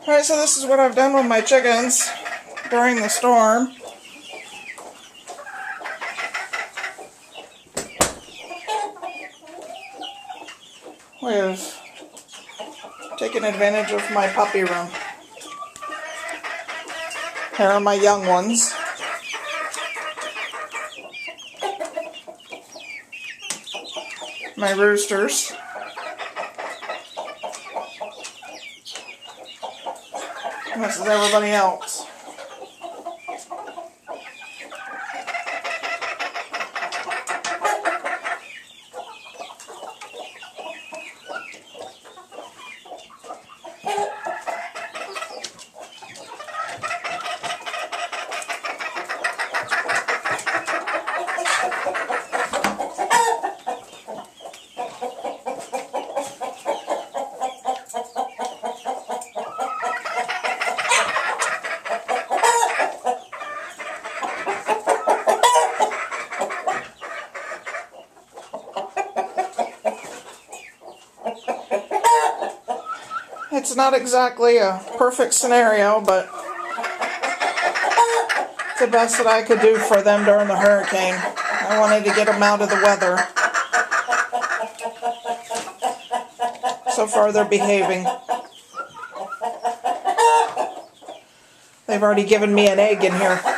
Alright, so this is what I've done with my chickens during the storm. We've taken advantage of my puppy room. Here are my young ones. My roosters. And this is everybody else. It's not exactly a perfect scenario, but it's the best that I could do for them during the hurricane. I wanted to get them out of the weather. So far they're behaving. They've already given me an egg in here.